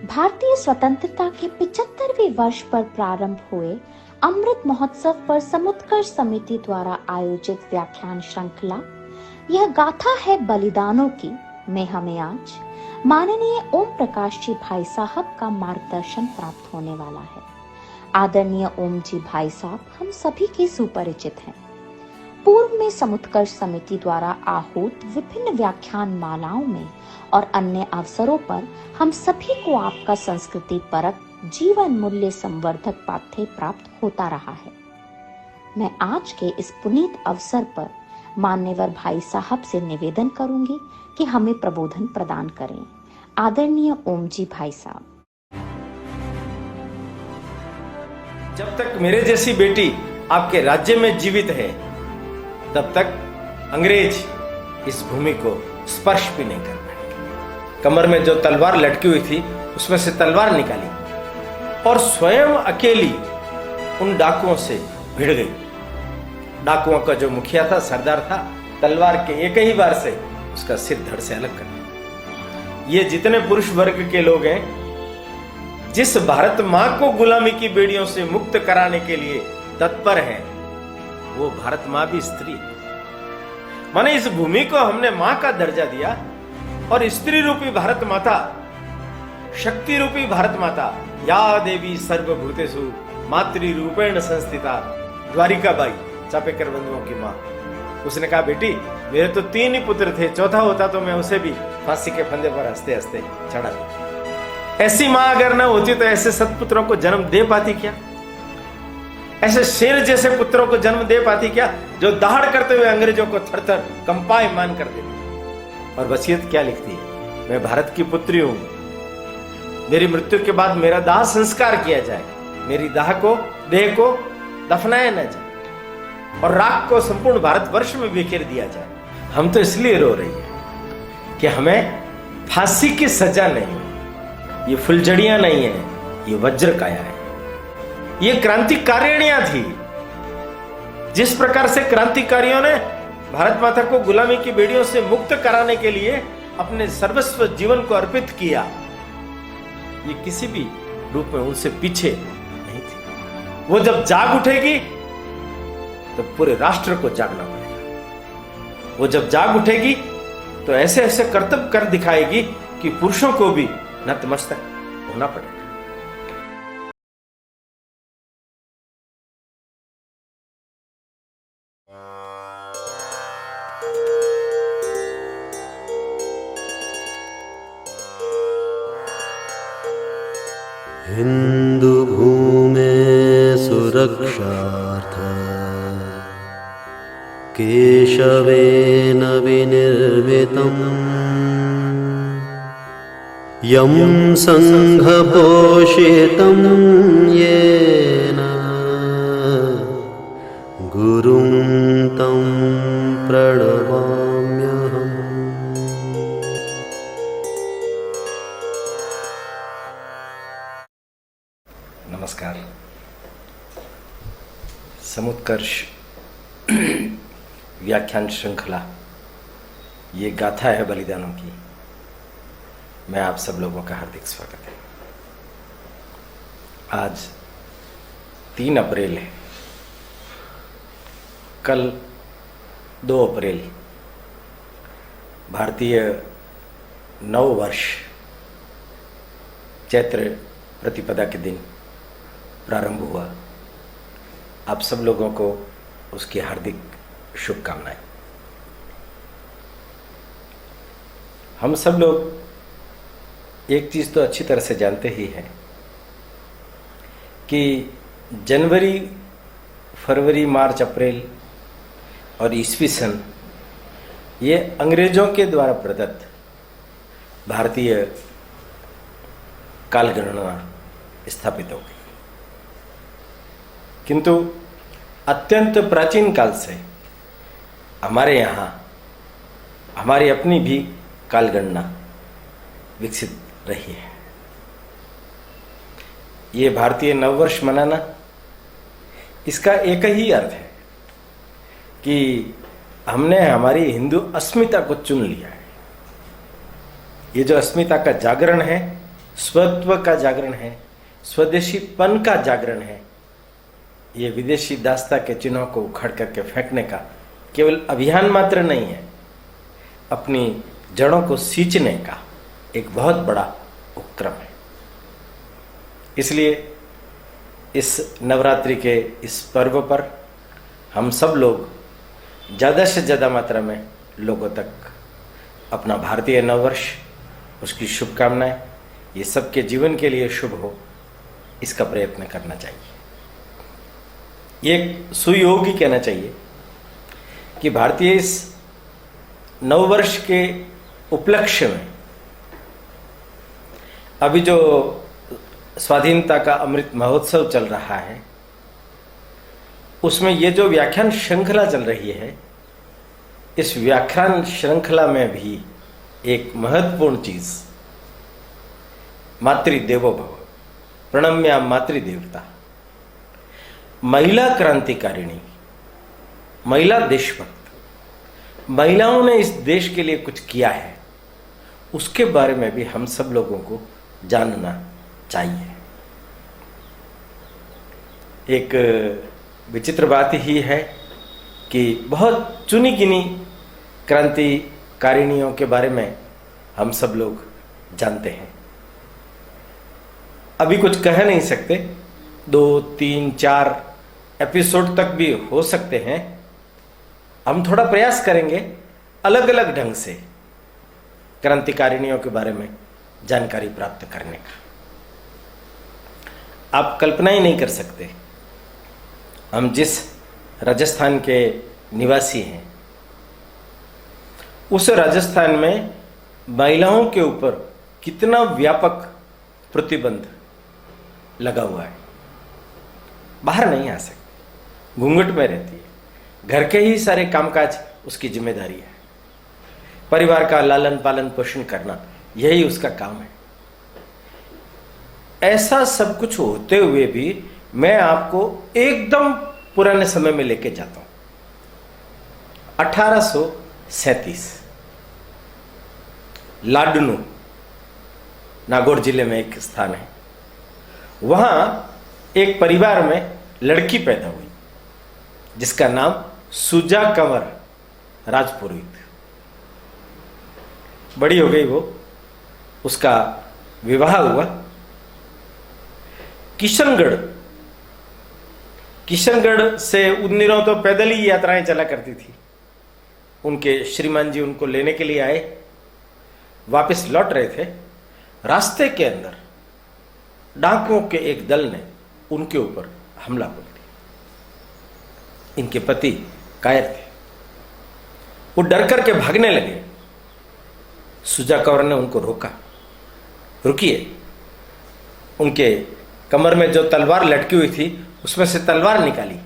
भारतीय स्वतंत्रता के 75वें वर्ष पर प्रारंभ हुए अमृत महोत्सव पर समुत्कर्ष समिति द्वारा आयोजित व्याख्यान श्रृंखला यह गाथा है बलिदानों की में हमें आज माननीय ओम प्रकाश जी भाई साहब का मार्गदर्शन प्राप्त होने वाला है। आदरणीय ओम जी भाई साहब हम सभी के सुपरिचित हैं। पूर्व में समुत्कर्ष समिति द्वारा आहूत विभिन्न व्याख्यान मालाओं में और अन्य अवसरों पर हम सभी को आपका संस्कृति परक जीवन मूल्य संवर्धक पाठ्य प्राप्त होता रहा है। मैं आज के इस पुनीत अवसर पर मान्यवर भाई साहब से निवेदन करूंगी कि हमें प्रबोधन प्रदान करें। आदरणीय ओम जी भाई साहब। जब तक मेरे जैसी बेटी आपके राज्य में जीवित है तब तक अंग्रेज इस भूमि को स्पर्श भी नहीं कर पाएंगे। कमर में जो तलवार लटकी हुई थी उसमें से तलवार निकाली और स्वयं अकेली उन डाकुओं से भिड़ गई। डाकुओं का जो मुखिया था, सरदार था, तलवार के एक ही बार से उसका सिर धड़ से अलग कर दिया। ये जितने पुरुष वर्ग के लोग हैं जिस भारत मां को गुलामी की बेड़ियों से मुक्त कराने के लिए तत्पर हैं, वो भारत मां भी स्त्री है। माने इस भूमि को हमने मां का दर्जा दिया और स्त्री रूपी भारत माता, शक्ति रूपी भारत माता, या देवी सर्वभूतेषु मातृ रूपेण संस्थिता, द्वारिका बाई चापेकर बंधुओं की मां। उसने कहा, बेटी मेरे तो 3 ही पुत्र थे, चौथा होता तो मैं उसे भी फांसी के फंदे पर हंसते हंसते चढ़ा देता। ऐसी मां अगर न होती तो ऐसे सत्पुत्रों को जन्म दे पाती क्या? ऐसे शेर जैसे पुत्रों को जन्म दे पाती क्या, जो दहाड़ करते हुए अंग्रेजों को थर-थर कंपायमान कर देती। और वसीयत क्या लिखती है? मैं भारत की पुत्री हूं, मेरी मृत्यु के बाद मेरा दाह संस्कार किया जाए, मेरी देह को दफनाया न जाए और राख को संपूर्ण भारतवर्ष में बिखेर दिया जाए। हम तो इसलिए रो रही है कि हमें फांसी की सजा नहीं, ये फुलझड़ियां नहीं है, ये वज्रकाया है। ये क्रांतिकारिणियां थी। जिस प्रकार से क्रांतिकारियों ने भारत माता को गुलामी की बेड़ियों से मुक्त कराने के लिए अपने सर्वस्व जीवन को अर्पित किया, ये किसी भी रूप में उनसे पीछे नहीं थी। वो जब जाग उठेगी तो पूरे राष्ट्र को जागना पड़ेगा। वो जब जाग उठेगी तो ऐसे ऐसे कर्तव्य कर दिखाएगी कि पुरुषों को भी नतमस्तक होना पड़ेगा। हिंदू भूमे सुरक्षार्थ केशवेन विनिर्मितम् यं संघपोषितं येन गुरुं तं प्रणमाम्यहम्। नमस्कार। समुत्कर्ष व्याख्यान श्रृंखला ये गाथा है बलिदानों की। मैं आप सब लोगों का हार्दिक स्वागत है। आज 3 अप्रैल है, कल 2 अप्रैल भारतीय नव वर्ष चैत्र प्रतिपदा के दिन प्रारंभ हुआ। आप सब लोगों को उसकी हार्दिक शुभकामनाएं। हम सब लोग एक चीज तो अच्छी तरह से जानते ही हैं कि जनवरी, फरवरी, मार्च, अप्रैल और ईस्वी सन ये अंग्रेजों के द्वारा प्रदत्त भारतीय कालगणना स्थापित हो गई। किंतु अत्यंत प्राचीन काल से हमारे यहाँ हमारी अपनी भी कालगणना विकसित रही है। ये भारतीय नववर्ष मनाना, इसका एक ही अर्थ है कि हमने हमारी हिंदू अस्मिता को चुन लिया है। ये जो अस्मिता का जागरण है स्वत्व का जागरण है, स्वदेशीपन का जागरण है। ये विदेशी दास्ता के चिन्हों को उखाड़ करके फेंकने का केवल अभियान मात्र नहीं है, अपनी जड़ों को सींचने का एक बहुत बड़ा उपक्रम है। इसलिए इस नवरात्रि के इस पर्व पर हम सब लोग ज़्यादा से ज़्यादा मात्रा में लोगों तक अपना भारतीय नववर्ष, उसकी शुभकामनाएं, ये सबके जीवन के लिए शुभ हो, इसका प्रयत्न करना चाहिए। ये एक सुयोग ही कहना चाहिए कि भारतीय इस नववर्ष के उपलक्ष्य में अभी जो स्वाधीनता का अमृत महोत्सव चल रहा है, उसमें ये जो व्याख्यान श्रृंखला चल रही है, इस व्याख्यान श्रृंखला में भी एक महत्वपूर्ण चीज मातृदेवो भव, प्रणम्या मातृदेवता, महिला क्रांतिकारिणी, महिला देशभक्त, महिलाओं ने इस देश के लिए कुछ किया है, उसके बारे में भी हम सब लोगों को जानना चाहिए। एक विचित्र बात ही है कि बहुत चुनी गिनी क्रांतिकारिणियों के बारे में हम सब लोग जानते हैं। अभी कुछ कह नहीं सकते, 2, 3, 4 एपिसोड तक भी हो सकते हैं। हम थोड़ा प्रयास करेंगे अलग अलग ढंग से क्रांतिकारिणियों के बारे में जानकारी प्राप्त करने का। आप कल्पना ही नहीं कर सकते, हम जिस राजस्थान के निवासी हैं, उस राजस्थान में महिलाओं के ऊपर कितना व्यापक प्रतिबंध लगा हुआ है। बाहर नहीं आ सकती, घूंघट में रहती है, घर के ही सारे कामकाज उसकी जिम्मेदारी है, परिवार का लालन पालन पोषण करना यही उसका काम है। ऐसा सब कुछ होते हुए भी मैं आपको एकदम पुराने समय में लेके जाता हूं। 1837 लाडनू, नागौर जिले में एक स्थान है, वहां एक परिवार में लड़की पैदा हुई जिसका नाम सुजा कंवर राजपुरोहित। बड़ी हो गई वो, उसका विवाह हुआ। किशनगढ़ से उन दिनों तो पैदल ही यात्राएं चला करती थी। उनके श्रीमान जी उनको लेने के लिए आए, वापस लौट रहे थे, रास्ते के अंदर डाकुओं के एक दल ने उनके ऊपर हमला बोल दिया। इनके पति कायर थे, वो डर करके भागने लगे। सुजा कंवर ने उनको रोका, रुकिए। उनके कमर में जो तलवार लटकी हुई थी उसमें से तलवार निकाली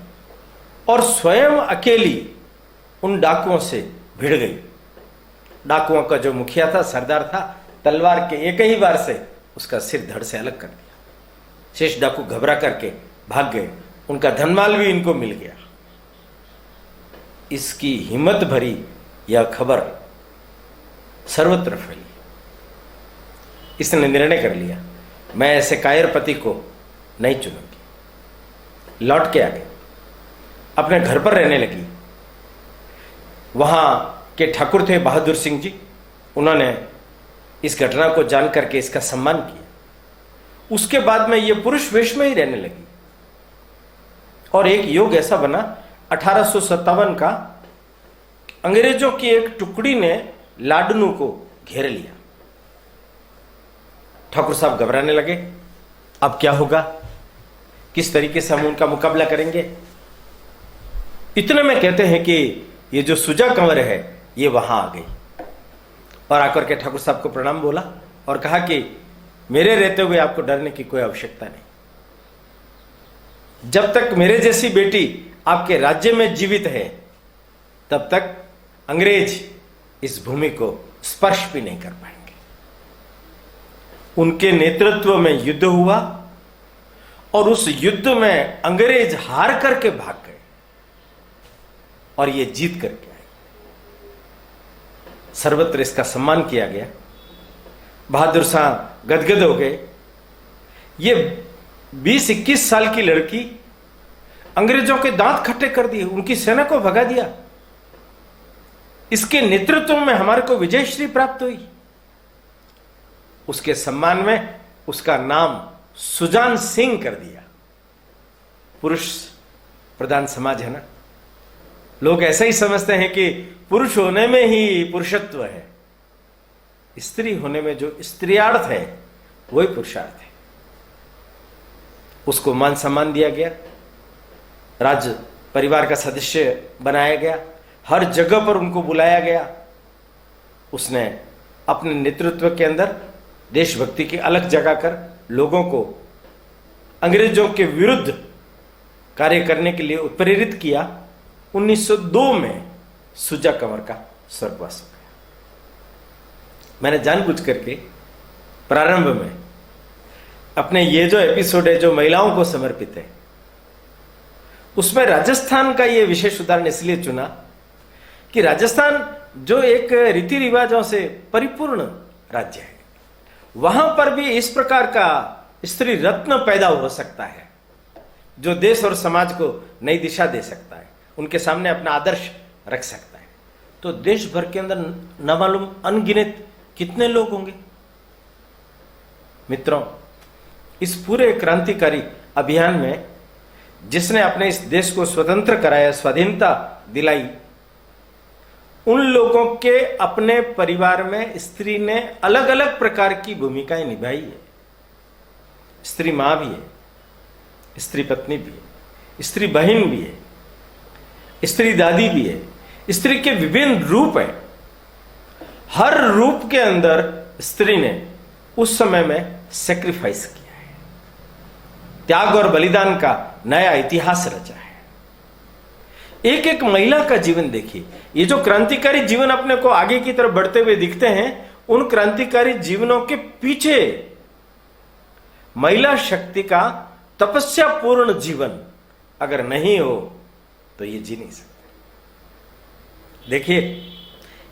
और स्वयं अकेली उन डाकुओं से भिड़ गई। डाकुओं का जो मुखिया था, सरदार था, तलवार के एक ही बार से उसका सिर धड़ से अलग कर दिया। शेष डाकू घबरा करके भाग गए, उनका धनमाल भी इनको मिल गया। इसकी हिम्मत भरी यह खबर सर्वत्र फैली। इसने निर्णय कर लिया, मैं ऐसे कायर पति को नहीं चुनूंगी। लौट के आ गई, अपने घर पर रहने लगी। वहां के ठाकुर थे बहादुर सिंह जी, उन्होंने इस घटना को जान करके इसका सम्मान किया। उसके बाद में ये पुरुष वेश में ही रहने लगी और एक योग ऐसा बना 1857 का, अंग्रेजों की एक टुकड़ी ने लाडनू को घेर लिया। ठाकुर साहब घबराने लगे, अब क्या होगा, किस तरीके से हम उनका मुकाबला करेंगे। इतने में कहते हैं कि ये जो सुजा कंवर है ये वहां आ गई और आकर के ठाकुर साहब को प्रणाम बोला और कहा कि मेरे रहते हुए आपको डरने की कोई आवश्यकता नहीं। जब तक मेरे जैसी बेटी आपके राज्य में जीवित है तब तक अंग्रेज इस भूमि को स्पर्श भी नहीं कर पाएंगे। उनके नेतृत्व में युद्ध हुआ और उस युद्ध में अंग्रेज हार करके भाग गए और ये जीत करके आए। सर्वत्र इसका सम्मान किया गया। बहादुर शाह गदगद हो गए। ये 20-21 साल की लड़की अंग्रेजों के दांत खट्टे कर दिए, उनकी सेना को भगा दिया। इसके नेतृत्व में हमारे को विजयश्री प्राप्त हुई। उसके सम्मान में उसका नाम सुजान सिंह कर दिया। पुरुष प्रधान समाज है ना, लोग ऐसा ही समझते हैं कि पुरुष होने में ही पुरुषत्व है, स्त्री होने में जो स्त्रियार्थ है वही पुरुषार्थ है। उसको मान सम्मान दिया गया, राज परिवार का सदस्य बनाया गया, हर जगह पर उनको बुलाया गया। उसने अपने नेतृत्व के अंदर देशभक्ति की अलग जगह कर लोगों को अंग्रेजों के विरुद्ध कार्य करने के लिए उत्प्रेरित किया। 1902 में सुजा कंवर का स्वर्गवास हो गया। मैंने जानबूझ करके प्रारंभ में अपने ये जो एपिसोड है जो महिलाओं को समर्पित है, उसमें राजस्थान का ये विशेष उदाहरण इसलिए चुना कि राजस्थान जो एक रीति रिवाजों से परिपूर्ण राज्य है, वहां पर भी इस प्रकार का स्त्री रत्न पैदा हो सकता है जो देश और समाज को नई दिशा दे सकता है, उनके सामने अपना आदर्श रख सकता है। तो देश भर के अंदर न मालूम अनगिनत कितने लोग होंगे। मित्रों, इस पूरे क्रांतिकारी अभियान में जिसने अपने इस देश को स्वतंत्र कराया, स्वाधीनता दिलाई, उन लोगों के अपने परिवार में स्त्री ने अलग अलग प्रकार की भूमिकाएं निभाई है। स्त्री मां भी है, स्त्री पत्नी भी है, स्त्री बहन भी है, स्त्री दादी भी है। स्त्री के विभिन्न रूप हैं। हर रूप के अंदर स्त्री ने उस समय में सेक्रीफाइस किया है, त्याग और बलिदान का नया इतिहास रचा है। एक एक महिला का जीवन देखिए। ये जो क्रांतिकारी जीवन अपने को आगे की तरफ बढ़ते हुए दिखते हैं, उन क्रांतिकारी जीवनों के पीछे महिला शक्ति का तपस्या पूर्ण जीवन अगर नहीं हो तो ये जी नहीं सकते। देखिए,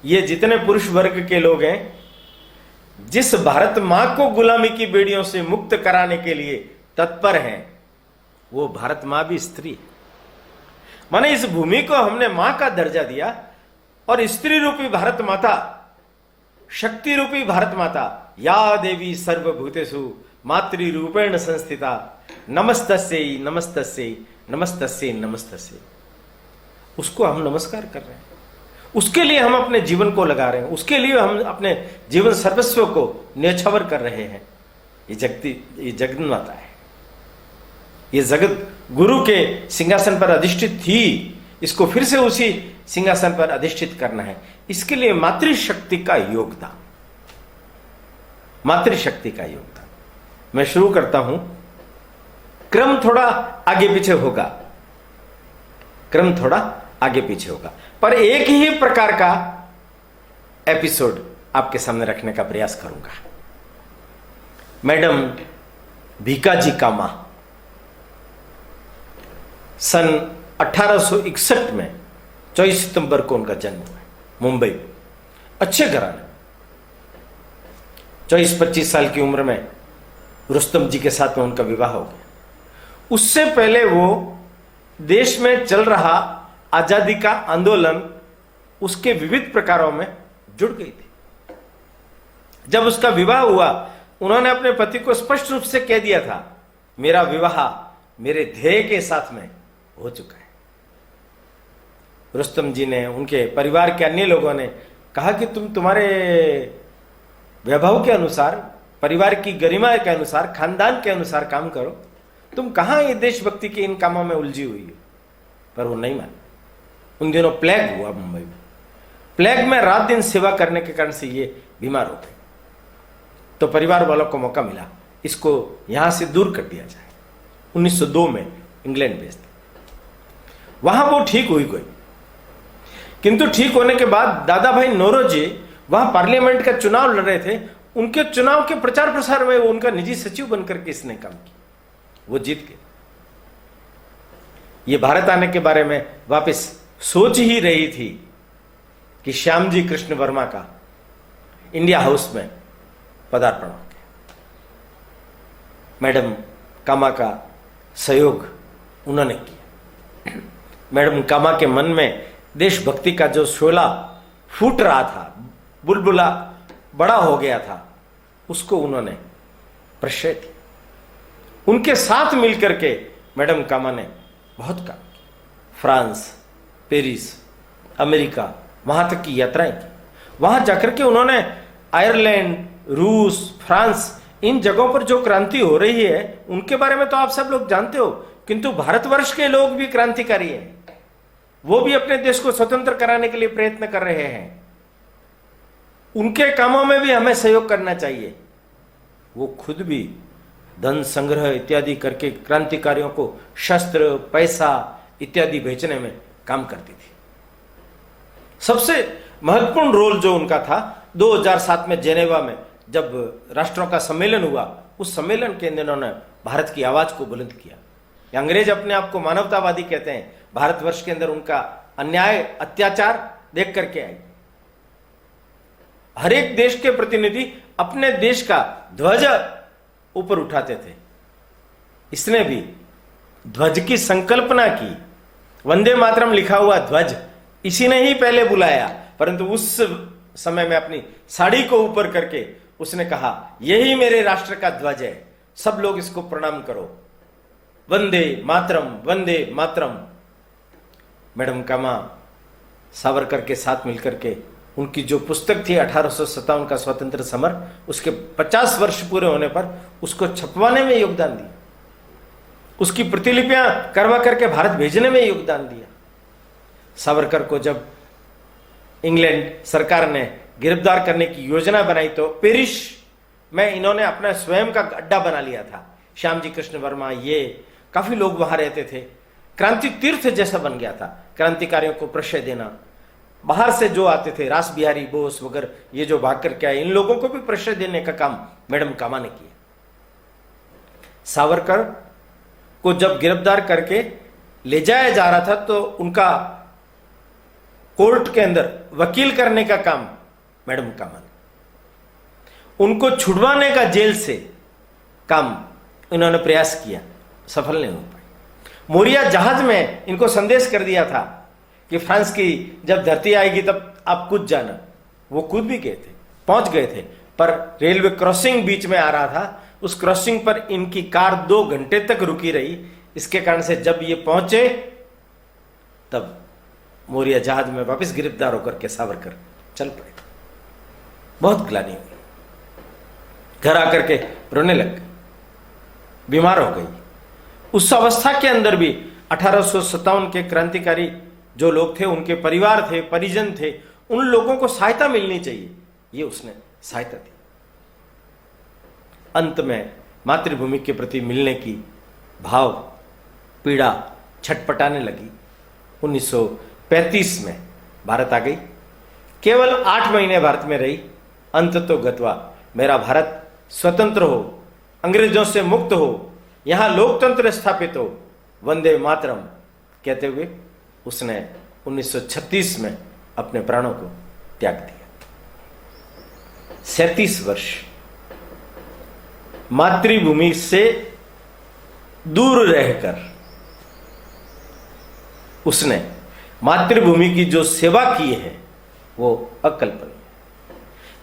ये जितने पुरुष वर्ग के लोग हैं, जिस भारत मां को गुलामी की बेड़ियों से मुक्त कराने के लिए तत्पर हैं, वो भारत मां भी स्त्री है। माने इस भूमि को हमने मां का दर्जा दिया, और स्त्री रूपी भारत माता, शक्ति रूपी भारत माता, या देवी सर्वभूतेषु मातृ रूपेण संस्थिता, नमस्तस्यै नमस्तस्यै नमस्तस्यै नमस्तस्यै, उसको हम नमस्कार कर रहे हैं। उसके लिए हम अपने जीवन को लगा रहे हैं, उसके लिए हम अपने जीवन सर्वस्व को न्यौछावर कर रहे हैं। ये जगत माता है, ये जगत गुरु के सिंहासन पर अधिष्ठित थी, इसको फिर से उसी सिंहासन पर अधिष्ठित करना है। इसके लिए मातृशक्ति का योगदान, मातृशक्ति का योगदान। मैं शुरू करता हूं। क्रम थोड़ा आगे पीछे होगा, क्रम थोड़ा आगे पीछे होगा, पर एक ही प्रकार का एपिसोड आपके सामने रखने का प्रयास करूंगा। मैडम भीकाजी कामा सन 1861 में 24 सितंबर को उनका जन्म हुआ, मुंबई। अच्छे घराने, 24-25 साल की उम्र में रुस्तम जी के साथ में उनका विवाह हो गया। उससे पहले वो देश में चल रहा आजादी का आंदोलन, उसके विविध प्रकारों में जुड़ गई थी। जब उसका विवाह हुआ, उन्होंने अपने पति को स्पष्ट रूप से कह दिया था, मेरा विवाह मेरे ध्येय के साथ में हो चुका है। रुस्तम जी ने, उनके परिवार के अन्य लोगों ने कहा कि तुम तुम्हारे वैभव के अनुसार, परिवार की गरिमा के अनुसार, खानदान के अनुसार काम करो, तुम कहां ये देशभक्ति के इन कामों में उलझी हुई हो। पर वो नहीं माने। उन दिनों प्लेग हुआ मुंबई में, प्लेग में रात दिन सेवा करने के कारण से ये बीमार हो गए। तो परिवार वालों को मौका मिला, इसको यहां से दूर कर दिया जाए। 1902 में इंग्लैंड भेज दिया। वहां वो ठीक हुई गई, किंतु ठीक होने के बाद दादा भाई नौरोजी वहां पार्लियामेंट का चुनाव लड़ रहे थे। उनके चुनाव के प्रचार प्रसार में वो उनका निजी सचिव बनकर के इसने काम किया, वो जीत गए। ये भारत आने के बारे में वापस सोच ही रही थी कि श्यामजी कृष्ण वर्मा का इंडिया हाउस में पदार्पण हो गया। मैडम कामा का सहयोग उन्होंने किया। मैडम कामा के मन में देशभक्ति का जो शोला फूट रहा था, बुलबुला बड़ा हो गया था, उसको उन्होंने प्रश्रय दी। उनके साथ मिलकर के मैडम कामा ने बहुत काम किया। फ्रांस, पेरिस, अमेरिका, वहां तक की यात्राएं की। वहां जाकर के उन्होंने आयरलैंड, रूस, फ्रांस, इन जगहों पर जो क्रांति हो रही है उनके बारे में तो आप सब लोग जानते हो, किंतु भारतवर्ष के लोग भी क्रांतिकारी हैं। वो भी अपने देश को स्वतंत्र कराने के लिए प्रयत्न कर रहे हैं। उनके कामों में भी हमें सहयोग करना चाहिए। वो खुद भी धन संग्रह इत्यादि करके क्रांतिकारियों को शस्त्र, पैसा इत्यादि बेचने में काम करती थी। सबसे महत्वपूर्ण रोल जो उनका था, 2007 में जेनेवा में जब राष्ट्रों का सम्मेलन हुआ, उस सम्मेलन के अंदर उन्होंने भारत की आवाज को बुलंद किया। अंग्रेज अपने आप को मानवतावादी कहते हैं। भारतवर्ष के अंदर उनका अन्याय, अत्याचार देख करके आई। हर एक देश के प्रतिनिधि अपने देश का ध्वज ऊपर उठाते थे। इसने भी ध्वज की संकल्पना की। वंदे मातरम लिखा हुआ ध्वज इसी ने ही पहले बुलाया, परंतु उस समय में अपनी साड़ी को ऊपर करके उसने कहा, यही मेरे राष्ट्र का ध्वज है, सब लोग इसको प्रणाम करो। वंदे मातरम, वंदे मातरम। मैडम कामा सावरकर के साथ मिलकर के उनकी जो पुस्तक थी 1857 का स्वतंत्र समर, उसके 50 वर्ष पूरे होने पर उसको छपवाने में योगदान दिया। उसकी प्रतिलिपियां करवा करके भारत भेजने में योगदान दिया। सावरकर को जब इंग्लैंड सरकार ने गिरफ्तार करने की योजना बनाई तो पेरिस में इन्होंने अपना स्वयं का अड्डा बना लिया था। श्याम जी कृष्ण वर्मा, ये काफी लोग वहां रहते थे। क्रांति तीर्थ जैसा बन गया था। क्रांतिकारियों को प्रश्रय देना, बाहर से जो आते थे, रास बिहारी बोस वगैरह, ये जो भाग करके आए, इन लोगों को भी प्रश्रय देने का काम मैडम कामा ने किया। सावरकर को जब गिरफ्तार करके ले जाया जा रहा था तो उनका कोर्ट के अंदर वकील करने का काम मैडम कामा ने। उनको छुड़वाने का जेल से काम इन्होंने प्रयास किया, सफल नहीं हो पाए। मोरिया जहाज में इनको संदेश कर दिया था कि फ्रांस की जब धरती आएगी तब आप कूद जाना। वो कूद भी गए थे, पहुंच गए थे, पर रेलवे क्रॉसिंग बीच में आ रहा था। उस क्रॉसिंग पर इनकी कार 2 घंटे तक रुकी रही। इसके कारण से जब ये पहुंचे तब मोरिया जहाज में वापस गिरफ्तार होकर के सावरकर चल पड़े। बहुत ग्लानि हुई, घर आकर के रोने लग गई, बीमार हो गई। उस अवस्था के अंदर भी 1857 के क्रांतिकारी जो लोग थे, उनके परिवार थे, परिजन थे, उन लोगों को सहायता मिलनी चाहिए, ये उसने सहायता दी। अंत में मातृभूमि के प्रति मिलने की भाव, पीड़ा छटपटाने लगी। 1935 में भारत आ गई। केवल 8 महीने भारत में रही। अंत तो गत्वा, मेरा भारत स्वतंत्र हो, अंग्रेजों से मुक्त हो, यहां लोकतंत्र स्थापित हो, वंदे मातरम कहते हुए उसने 1936 में अपने प्राणों को त्याग दिया। 37 वर्ष मातृभूमि से दूर रहकर उसने मातृभूमि की जो सेवा की है वो अकल्पनीय।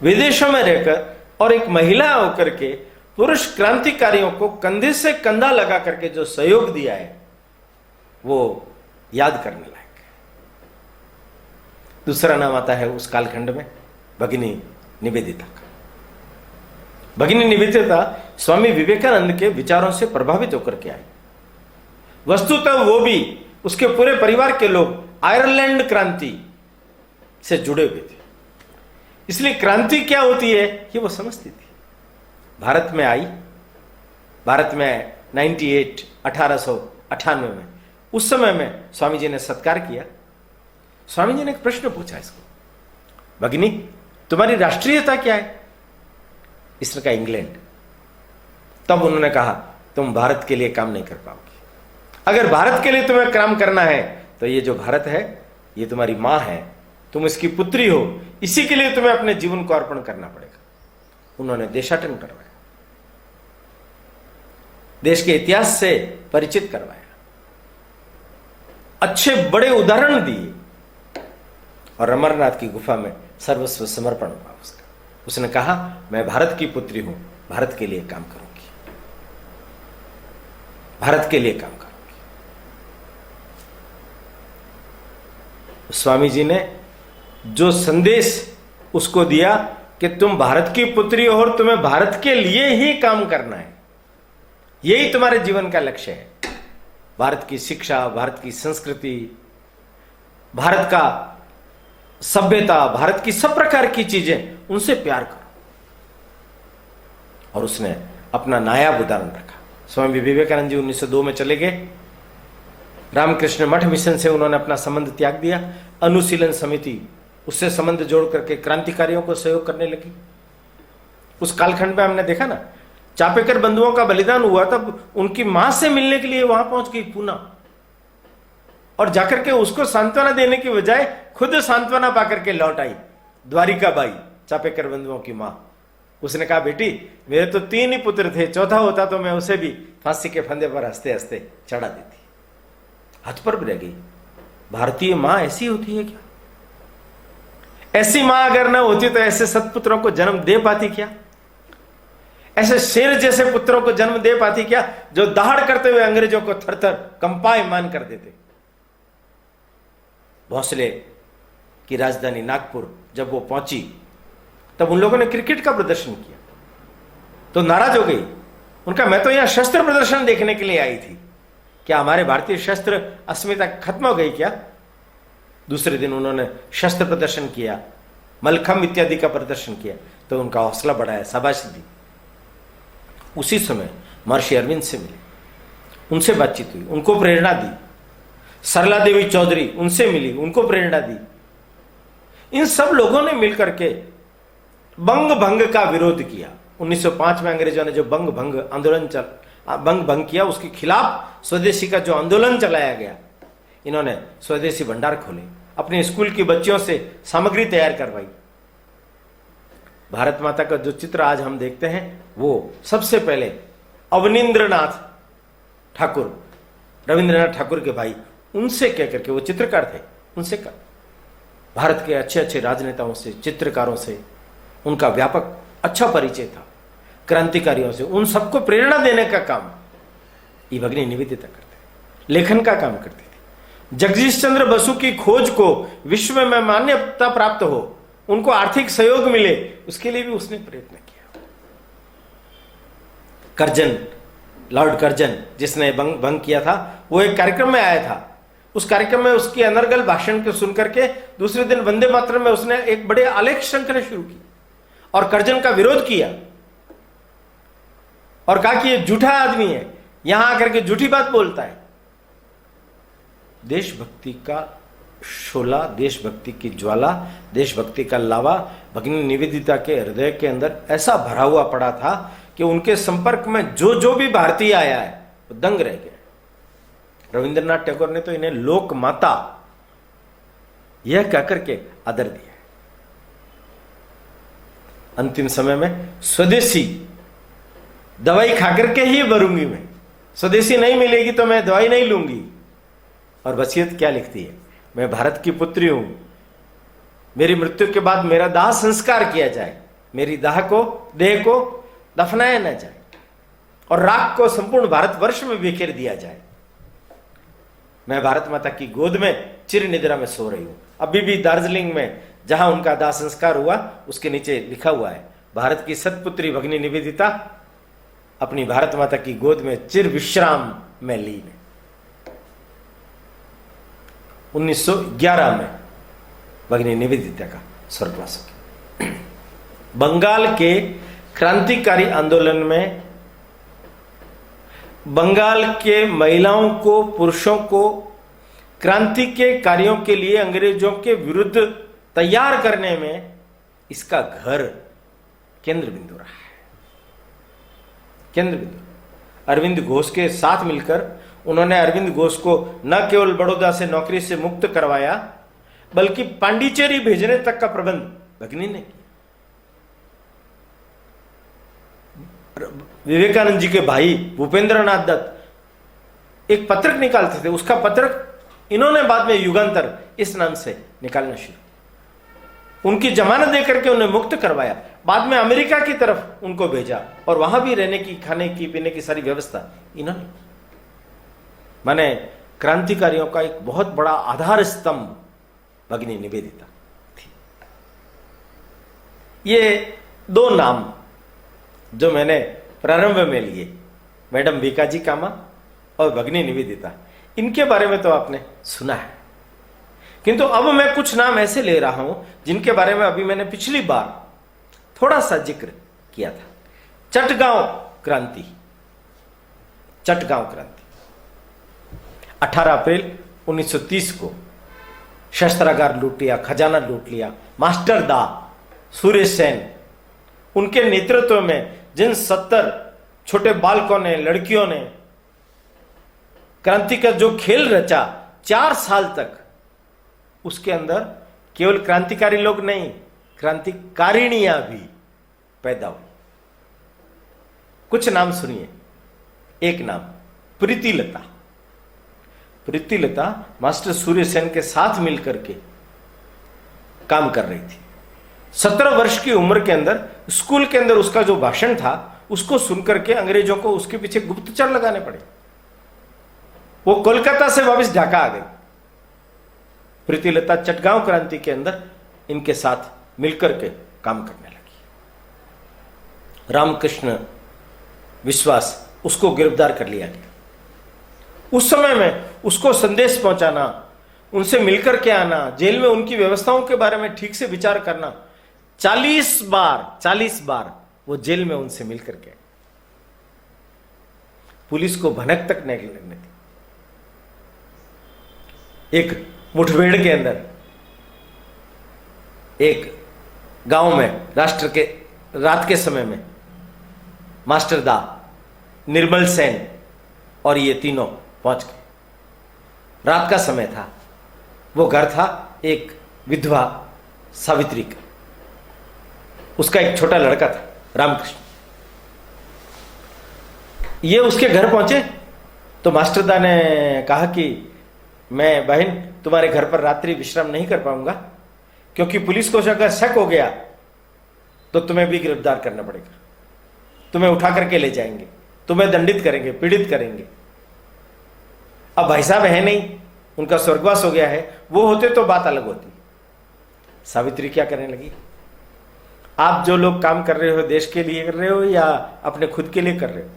विदेशों में रहकर और एक महिला होकर के पुरुष क्रांतिकारियों को कंधे से कंधा लगा करके जो सहयोग दिया है वो याद करने लायक है। दूसरा नाम आता है उस कालखंड में भगिनी निवेदिता का। भगिनी निवेदिता स्वामी विवेकानंद के विचारों से प्रभावित होकर के आई। वस्तुतः वो भी, उसके पूरे परिवार के लोग आयरलैंड क्रांति से जुड़े हुए थे, इसलिए क्रांति क्या होती है ये वो समझती थी। भारत में आई, भारत में 1898 में, उस समय में स्वामी जी ने सत्कार किया। स्वामी जी ने एक प्रश्न पूछा इसको, भगिनी तुम्हारी राष्ट्रीयता क्या है? इसने कहा इंग्लैंड। तब उन्होंने कहा तुम भारत के लिए काम नहीं कर पाओगी। अगर भारत के लिए तुम्हें काम करना है तो ये जो भारत है ये तुम्हारी मां है, तुम इसकी पुत्री हो, इसी के लिए तुम्हें अपने जीवन को अर्पण करना पड़ेगा। उन्होंने देशाटन करवाया, देश के इतिहास से परिचित करवाया, अच्छे बड़े उदाहरण दिए और अमरनाथ की गुफा में सर्वस्व समर्पण हुआ उसका। उसने कहा मैं भारत की पुत्री हूं, भारत के लिए काम करूंगी, भारत के लिए काम करूंगी। स्वामी जी ने जो संदेश उसको दिया कि तुम भारत की पुत्री हो और तुम्हें भारत के लिए ही काम करना है, यही तुम्हारे जीवन का लक्ष्य है। भारत की शिक्षा, भारत की संस्कृति, भारत का सभ्यता, भारत की सब प्रकार की चीजें, उनसे प्यार करो। और उसने अपना नायाब उदाहरण रखा। स्वामी विवेकानंद जी 1902 में चले गए, रामकृष्ण मठ मिशन से उन्होंने अपना संबंध त्याग दिया, अनुशीलन समिति उससे संबंध जोड़ करके क्रांतिकारियों को सहयोग करने लगी। उस कालखंड में हमने देखा ना, चापेकर बंधुओं का बलिदान हुआ तब उनकी मां से मिलने के लिए वहां पहुंच गई पूना, और जाकर के उसको सांत्वना देने की बजाय खुद सांत्वना पाकर के लौट आई द्वारिका बाई, चापेकर बंधुओं की मां। उसने कहा बेटी मेरे तो 3 ही पुत्र थे, चौथा होता तो मैं उसे भी फांसी के फंदे पर हंसते हंसते चढ़ा देती। हाथ पर भी रह गई। भारतीय मां ऐसी होती है क्या? ऐसी मां अगर न होती तो ऐसे सत्पुत्रों को जन्म दे पाती क्या? ऐसे शेर जैसे पुत्रों को जन्म दे पाती क्या, जो दहाड़ करते हुए अंग्रेजों को थरथर कंपायमान कर देते। भोसले की राजधानी नागपुर जब वो पहुंची तब उन लोगों ने क्रिकेट का प्रदर्शन किया तो नाराज हो गई। उनका मैं तो यहां शस्त्र प्रदर्शन देखने के लिए आई थी, क्या हमारे भारतीय शस्त्र अस्मिता खत्म हो गई क्या? दूसरे दिन उन्होंने शस्त्र प्रदर्शन किया, मलखम इत्यादि का प्रदर्शन किया तो उनका हौसला बढ़ाया, शाबाशी दी। उसी समय महर्षि अरविंद से मिले, उनसे बातचीत हुई, उनको प्रेरणा दी। सरला देवी चौधरी उनसे मिली, उनको प्रेरणा दी। इन सब लोगों ने मिलकर के बंग भंग का विरोध किया। 1905 में अंग्रेजों ने जो बंग भंग किया, उसके खिलाफ स्वदेशी का जो आंदोलन चलाया गया, इन्होंने स्वदेशी भंडार खोले, अपने स्कूल की बच्चियों से सामग्री तैयार करवाई। भारत माता का जो चित्र आज हम देखते हैं वो सबसे पहले अवनींद्रनाथ ठाकुर, रविंद्रनाथ ठाकुर के भाई, उनसे कह करके, वो चित्रकार थे, उनसे कर भारत के अच्छे अच्छे राजनेताओं से, चित्रकारों से उनका व्यापक अच्छा परिचय था, क्रांतिकारियों से, उन सबको प्रेरणा देने का काम ये भगिनी निवेदिता करते, लेखन का काम करते थे। जगदीश चंद्र बसु की खोज को विश्व में मान्यता प्राप्त हो, उनको आर्थिक सहयोग मिले, उसके लिए भी उसने प्रयत्न किया। कर्जन, लॉर्ड कर्जन जिसने भंग किया था, वो एक कार्यक्रम में आया था। उस कार्यक्रम में उसकी अनर्गल भाषण को सुनकर के दूसरे दिन वंदे मातरम में उसने एक बड़े आलेख श्रृंखला शुरू की और कर्जन का विरोध किया और कहा कि ये झूठा आदमी है, यहां आकर के झूठी बात बोलता है। देशभक्ति का शोला, देशभक्ति की ज्वाला, देशभक्ति का लावा भगिनी निवेदिता के हृदय के अंदर ऐसा भरा हुआ पड़ा था कि उनके संपर्क में जो भी भारतीय आया है वो दंग रह गया। रविंद्रनाथ टैगोर ने तो इन्हें लोक माता यह कहकर के आदर दिया। अंतिम समय में स्वदेशी दवाई खाकर के ही मरूंगी मैं, स्वदेशी नहीं मिलेगी तो मैं दवाई नहीं लूंगी। और वसीयत क्या लिखती है, मैं भारत की पुत्री हूं, मेरी मृत्यु के बाद मेरा दाह संस्कार किया जाए, मेरी देह को दफनाया न जाए और राख को संपूर्ण भारतवर्ष में बिखेर दिया जाए। मैं भारत माता की गोद में चिर निद्रा में सो रही हूं। अभी भी दार्जिलिंग में जहां उनका दाह संस्कार हुआ उसके नीचे लिखा हुआ है, भारत की सतपुत्री भगिनी निवेदिता अपनी भारत माता की गोद में चिर विश्राम में लीन है। 1911 में भगिनी निवेदिता का स्वर्गवास हो गया। बंगाल के क्रांतिकारी आंदोलन में बंगाल के महिलाओं को, पुरुषों को क्रांति के कार्यों के लिए अंग्रेजों के विरुद्ध तैयार करने में इसका घर केंद्र बिंदु रहा है। केंद्र बिंदु अरविंद घोष के साथ मिलकर उन्होंने अरविंद घोष को न केवल बड़ौदा से नौकरी से मुक्त करवाया बल्कि पांडिचेरी भेजने तक का प्रबंध भगिनी ने किया। विवेकानंद जी के भाई भूपेंद्र नाथ दत्त एक पत्रक निकालते थे, उसका पत्रक इन्होंने बाद में युगांतर इस नाम से निकालना शुरू। उनकी जमानत देकर के उन्हें मुक्त करवाया, बाद में अमेरिका की तरफ उनको भेजा और वहां भी रहने की, खाने की, पीने की सारी व्यवस्था इन्होंने। माने क्रांतिकारियों का एक बहुत बड़ा आधार स्तंभ भगिनी निवेदिता थी। ये दो नाम जो मैंने प्रारंभ में लिए, मैडम भीकाजी कामा और भगिनी निवेदिता, इनके बारे में तो आपने सुना है, किंतु अब मैं कुछ नाम ऐसे ले रहा हूं जिनके बारे में अभी मैंने पिछली बार थोड़ा सा जिक्र किया था। चटगांव क्रांति, चटगांव क्रांति 18 अप्रैल 1930 को शस्त्रागार लूट लिया, खजाना लूट लिया। मास्टर दा, सूर्य सेन, उनके नेतृत्व में जिन 70 छोटे बालकों ने, लड़कियों ने क्रांति का जो खेल रचा 4 साल तक, उसके अंदर केवल क्रांतिकारी लोग नहीं, क्रांतिकारिणियां भी पैदा हुई। कुछ नाम सुनिए। एक नाम प्रीतिलता। प्रीतिलता मास्टर सूर्य सेन के साथ मिलकर के काम कर रही थी। 17 वर्ष की उम्र के अंदर स्कूल के अंदर उसका जो भाषण था उसको सुनकर के अंग्रेजों को उसके पीछे गुप्तचर लगाने पड़े। वो कोलकाता से वापस ढाका आ गई। प्रीतिलता चटगांव क्रांति के अंदर इनके साथ मिलकर के काम करने लगी। रामकृष्ण विश्वास, उसको गिरफ्तार कर लिया गया। उस समय में उसको संदेश पहुंचाना, उनसे मिलकर के आना, जेल में उनकी व्यवस्थाओं के बारे में ठीक से विचार करना, 40 बार वो जेल में उनसे मिलकर के, पुलिस को भनक तक नहीं लगने दी। एक मुठभेड़ के अंदर एक गांव में राष्ट्र के रात के समय में मास्टर दा, निर्मल सेन और ये तीनों पहुंच गए। रात का समय था, वो घर था एक विधवा सावित्री का, उसका एक छोटा लड़का था रामकृष्ण। ये उसके घर पहुंचे तो मास्टर दा ने कहा कि मैं बहन तुम्हारे घर पर रात्रि विश्राम नहीं कर पाऊंगा, क्योंकि पुलिस को अगर शक हो गया तो तुम्हें भी गिरफ्तार करना पड़ेगा, तुम्हें उठा करके ले जाएंगे, तुम्हें दंडित करेंगे, पीड़ित करेंगे। अब भाई साहब है नहीं, उनका स्वर्गवास हो गया है, वो होते तो बात अलग होती। सावित्री क्या करने लगी, आप जो लोग काम कर रहे हो देश के लिए कर रहे हो या अपने खुद के लिए कर रहे हो?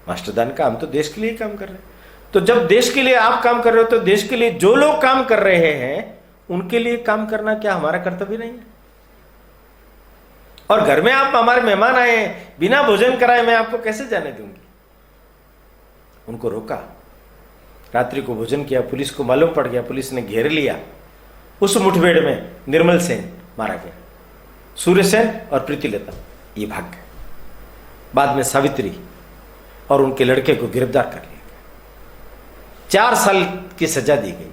मास्टर दा ने कहा हम तो देश के लिए काम कर रहे हैं। तो जब देश के लिए आप काम कर रहे हो तो देश के लिए जो लोग काम कर रहे हैं उनके लिए काम करना क्या हमारा कर्तव्य नहीं है? और घर में आप हमारे मेहमान आए हैं, बिना भोजन कराए मैं आपको कैसे जाने दूंगी? उनको रोका, रात्रि को भोजन किया, पुलिस को मालूम पड़ गया, पुलिस ने घेर लिया। उस मुठभेड़ में निर्मल सेन मारा गया, सूर्य सेन और प्रीतिलता ये भाग गए। बाद में सावित्री और उनके लड़के को गिरफ्तार कर लिया गया, 4 साल की सजा दी गई।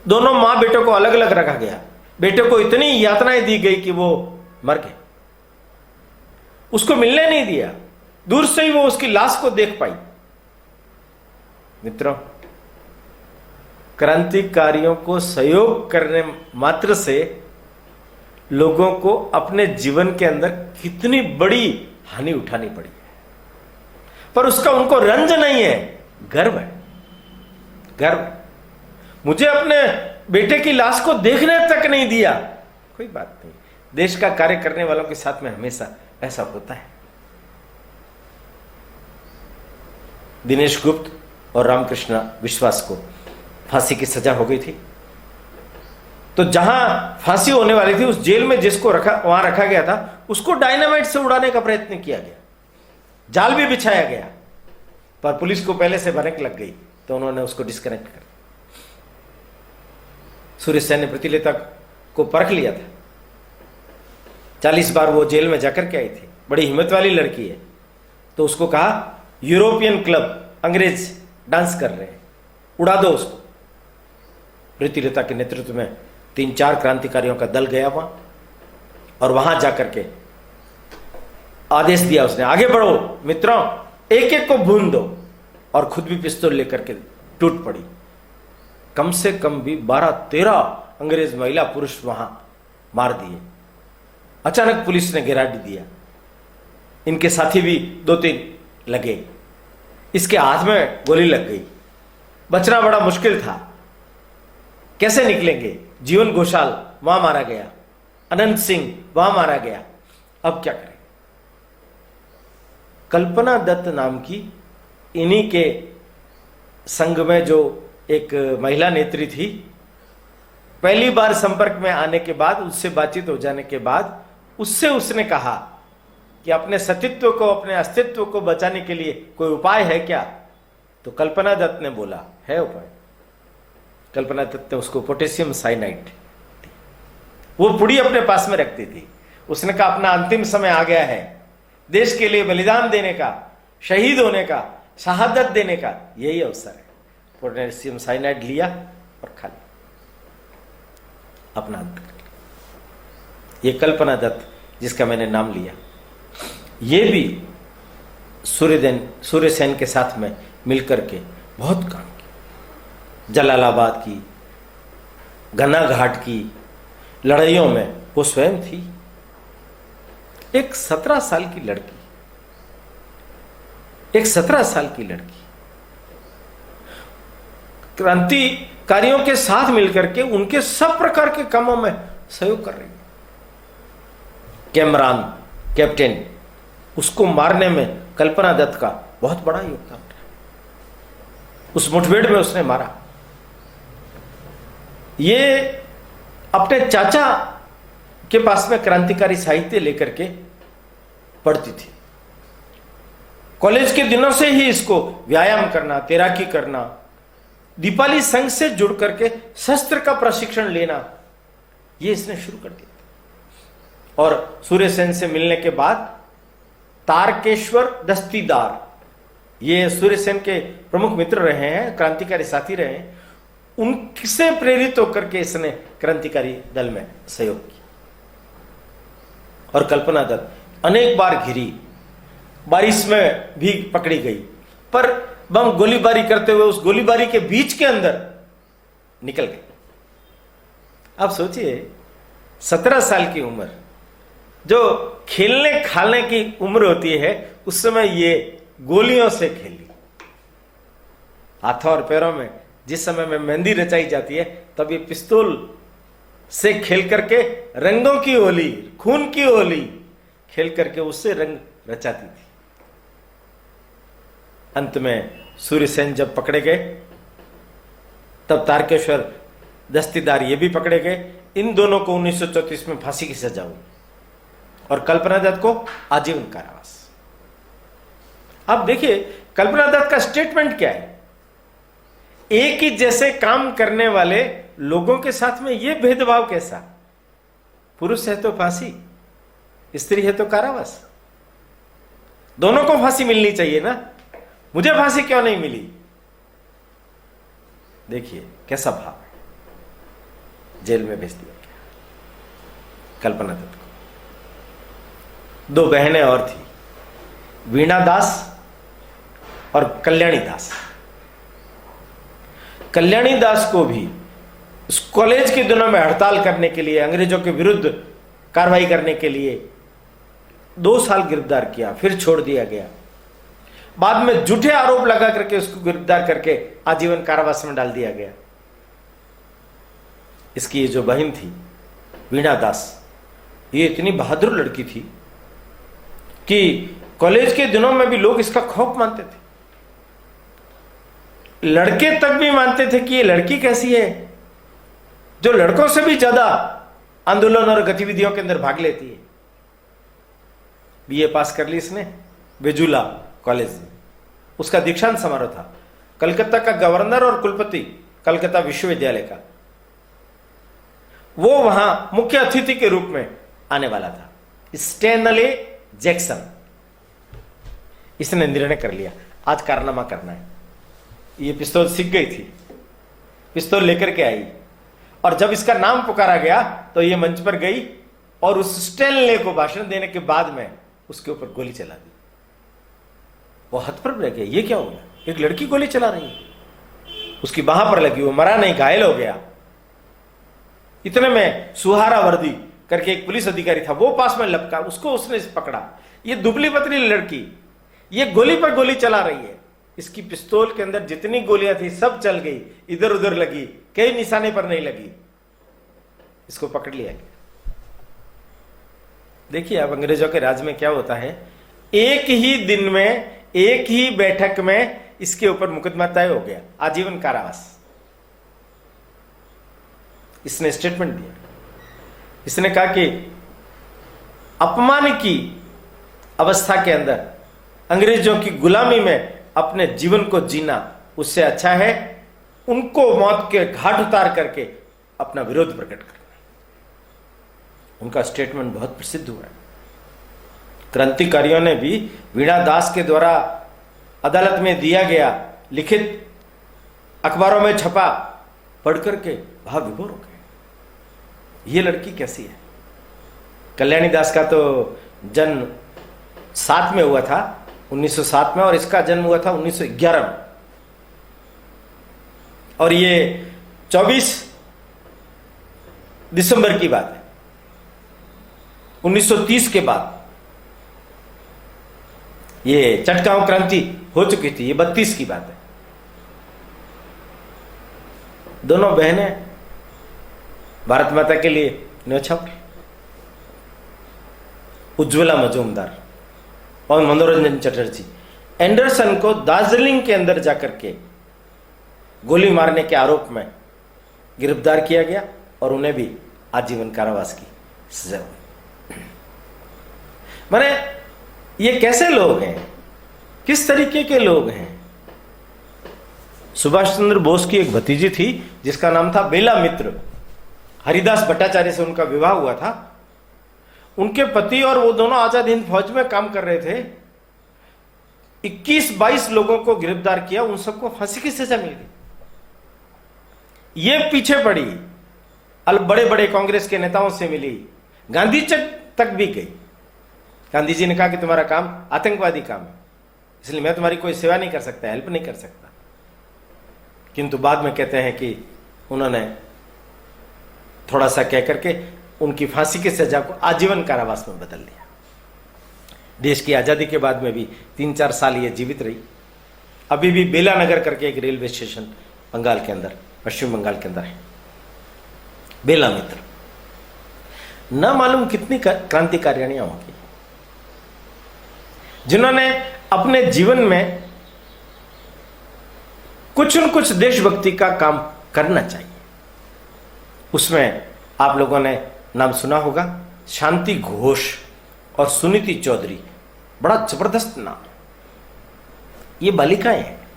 दोनों मां बेटों को अलग अलग रखा गया। बेटे को इतनी यातनाएं दी गई कि वो मर गए, उसको मिलने नहीं दिया, दूर से ही वो उसकी लाश को देख पाई। मित्रों, क्रांतिकारियों को सहयोग करने मात्र से लोगों को अपने जीवन के अंदर कितनी बड़ी हानि उठानी पड़ी है, पर उसका उनको रंज नहीं है, गर्व है। गर्व, मुझे अपने बेटे की लाश को देखने तक नहीं दिया, कोई बात नहीं। देश का कार्य करने वालों के साथ में हमेशा ऐसा होता है। दिनेश गुप्त और रामकृष्ण विश्वास को फांसी की सजा हो गई थी। तो जहां फांसी होने वाली थी उस जेल में जिसको वहां रखा गया था उसको डायनामाइट से उड़ाने का प्रयत्न किया गया, जाल भी बिछाया गया, पर पुलिस को पहले से भनक लग गई तो उन्होंने उसको डिस्कनेक्ट कर दिया। सूर्य सेन ने प्रीतिलता को परख लिया था, 40 बार वो जेल में जाकर के आई थी, बड़ी हिम्मत वाली लड़की है। तो उसको कहा यूरोपियन क्लब अंग्रेज डांस कर रहे हैं, उड़ा दो उसको। प्रीतिलता के नेतृत्व में 3-4 क्रांतिकारियों का दल गया वहां और वहां जाकर के आदेश दिया उसने, आगे बढ़ो मित्रों, एक एक को भून दो, और खुद भी पिस्तौल लेकर के टूट पड़ी। कम से कम भी 12-13 अंग्रेज महिला पुरुष वहां मार दिए। अचानक पुलिस ने घेरा दिया, इनके साथी भी 2-3 लगे, इसके हाथ में गोली लग गई, बचना बड़ा मुश्किल था। कैसे निकलेंगे? जीवन घोषाल वहां मारा गया, अनंत सिंह वहां मारा गया। अब क्या करें? कल्पना दत्त नाम की इन्हीं के संघ में जो एक महिला नेत्री थी, पहली बार संपर्क में आने के बाद, उससे बातचीत हो जाने के बाद, उससे उसने कहा कि अपने सतीत्व को, अपने अस्तित्व को बचाने के लिए कोई उपाय है क्या? तो कल्पना दत्त ने बोला, है उपाय। कल्पना दत्त ने उसको पोटेशियम साइनाइड, वो पुड़ी अपने पास में रखती थी। उसने कहा अपना अंतिम समय आ गया है, देश के लिए बलिदान देने का, शहीद होने का, शहादत देने का यही अवसर है। पोटेशियम साइनाइड लिया और खा लिया, अपना अंत कर लिया। ये कल्पना दत्त जिसका मैंने नाम लिया, ये भी सूर्यसेन के साथ में मिलकर के बहुत काम किया। जलालाबाद की, गन्ना घाट की लड़ाइयों में वो स्वयं थी। एक 17 साल की लड़की, एक 17 साल की लड़की क्रांतिकारियों के साथ मिलकर के उनके सब प्रकार के कामों में सहयोग कर रही है। कैमरान कैप्टन, उसको मारने में कल्पना दत्त का बहुत बड़ा योगदान रहा। उस मुठभेड़ में उसने मारा। ये अपने चाचा के पास में क्रांतिकारी साहित्य लेकर के पढ़ती थी। कॉलेज के दिनों से ही इसको व्यायाम करना, तैराकी करना, दीपाली संघ से जुड़ करके शस्त्र का प्रशिक्षण लेना, ये इसने शुरू कर दिया। और सूर्यसेन से मिलने के बाद तारकेश्वर दस्तीदार, ये सूर्यसेन के प्रमुख मित्र रहे हैं, क्रांतिकारी साथी रहे हैं, उनसे प्रेरित होकर के इसने क्रांतिकारी दल में सहयोग किया। और कल्पना दत्त अनेक बार घिरी, बारिश में भी पकड़ी गई, पर बम गोलीबारी करते हुए उस गोलीबारी के बीच के अंदर निकल गए। आप सोचिए 17 साल की उम्र, जो खेलने खालने की उम्र होती है, उस समय ये गोलियों से खेली। हाथों और पैरों में जिस समय में मेहंदी रचाई जाती है, तब ये पिस्तौल से खेल करके रंगों की होली, खून की होली खेल करके उससे रंग रचाती थी। अंत में सूर्यसेन जब पकड़े गए, तब तारकेश्वर दस्तीदार ये भी पकड़े गए। इन दोनों को 1934 में फांसी की सजा हुई और कल्पना दत्त को आजीवन कारावास। अब देखिए कल्पना दत्त का स्टेटमेंट क्या है। एक ही जैसे काम करने वाले लोगों के साथ में यह भेदभाव कैसा? पुरुष है तो फांसी, स्त्री है तो कारावास। दोनों को फांसी मिलनी चाहिए ना, मुझे फांसी क्यों नहीं मिली? देखिए कैसा भाव है। जेल में भेज दिया गया कल्पना दत्त को। 2 बहनें और थी, वीणा दास और कल्याणी दास। कल्याणी दास को भी इस कॉलेज के दिनों में हड़ताल करने के लिए, अंग्रेजों के विरुद्ध कार्रवाई करने के लिए 2 साल गिरफ्तार किया, फिर छोड़ दिया गया। बाद में झूठे आरोप लगा करके उसको गिरफ्तार करके आजीवन कारावास में डाल दिया गया। इसकी ये जो बहन थी वीणा दास, ये इतनी बहादुर लड़की थी कि कॉलेज के दिनों में भी लोग इसका खौफ मानते थे। लड़के तक भी मानते थे कि ये लड़की कैसी है जो लड़कों से भी ज्यादा आंदोलन और गतिविधियों के अंदर भाग लेती है। बीए पास कर ली इसने बेजुला कॉलेज में। उसका दीक्षांत समारोह था। कलकत्ता का गवर्नर और कुलपति कलकत्ता विश्वविद्यालय का, वो वहां मुख्य अतिथि के रूप में आने वाला था, स्टैनले जैक्सन। इसने निर्णय कर लिया आज कारनामा करना है। ये पिस्तौल सीख गई थी, पिस्तौल लेकर के आई, और जब इसका नाम पुकारा गया तो ये मंच पर गई और उस स्टैनले को भाषण देने के बाद में उसके ऊपर गोली चला दी। वो हतप्रभ रह गया, ये क्या हो गया, एक लड़की गोली चला रही है, उसकी बाह पर लगी, वो मरा नहीं, घायल हो गया। इतने में सुहारा वर्दी करके एक पुलिस अधिकारी था, वो पास में लपका, उसको उसने पकड़ा। ये दुबली पतली लड़की, ये गोली पर गोली चला रही है, इसकी पिस्तौल के अंदर जितनी गोलियां थी सब चल गई, इधर उधर लगी, कई निशाने पर नहीं लगी, इसको पकड़ लिया गया। देखिए अब अंग्रेजों के राज में क्या होता है, एक ही दिन में, एक ही बैठक में इसके ऊपर मुकदमा तय हो गया, आजीवन कारावास। इसने स्टेटमेंट दिया, इसने कहा कि अपमान की अवस्था के अंदर अंग्रेजों की गुलामी में अपने जीवन को जीना उससे अच्छा है उनको मौत के घाट उतार करके अपना विरोध प्रकट करना। उनका स्टेटमेंट बहुत प्रसिद्ध हुआ है। क्रांतिकारियों ने भी वीणा दास के द्वारा अदालत में दिया गया लिखित अखबारों में छपा पढ़ करके भाव विभोर हो गए। ये लड़की कैसी है। कल्याणी दास का तो जन्म 7 में हुआ था, 1907 में, और इसका जन्म हुआ था 1911 में, और ये 24 दिसंबर की बात है 1930 के बाद। ये चटगांव क्रांति हो चुकी थी, ये 32 की बात है। दोनों बहनें भारत माता के लिए न्यौछावर, उज्ज्वला मजूमदार और मनोरंजन चटर्जी। एंडरसन को दार्जिलिंग के अंदर जाकर के गोली मारने के आरोप में गिरफ्तार किया गया और उन्हें भी आजीवन कारावास की सजा हुई। माने ये कैसे लोग हैं, किस तरीके के लोग हैं। सुभाष चंद्र बोस की एक भतीजी थी जिसका नाम था बेला मित्र। हरिदास भट्टाचार्य से उनका विवाह हुआ था। उनके पति और वो दोनों आजाद हिंद फौज में काम कर रहे थे। 21-22 लोगों को गिरफ्तार किया, उन सबको फांसी की सजा मिल गई। ये पीछे पड़ी, बड़े बड़े कांग्रेस के नेताओं से मिली, गांधी तक भी गई। गांधी जी ने कहा कि तुम्हारा काम आतंकवादी काम है, इसलिए मैं तुम्हारी कोई सेवा नहीं कर सकता, हेल्प नहीं कर सकता। किंतु बाद में कहते हैं कि उन्होंने थोड़ा सा कह करके उनकी फांसी की सजा को आजीवन कारावास में बदल दिया। देश की आजादी के बाद में भी 3-4 साल ये जीवित रही। अभी भी बेला नगर करके एक रेलवे स्टेशन बंगाल के अंदर, पश्चिम बंगाल के अंदर है, बेला मित्र। न मालूम कितनी क्रांतिकारियां होंगी जिन्होंने अपने जीवन में कुछ न कुछ देशभक्ति का काम करना चाहिए। उसमें आप लोगों ने नाम सुना होगा, शांति घोष और सुनीति चौधरी। बड़ा जबरदस्त नाम है। ये बालिकाएं हैं,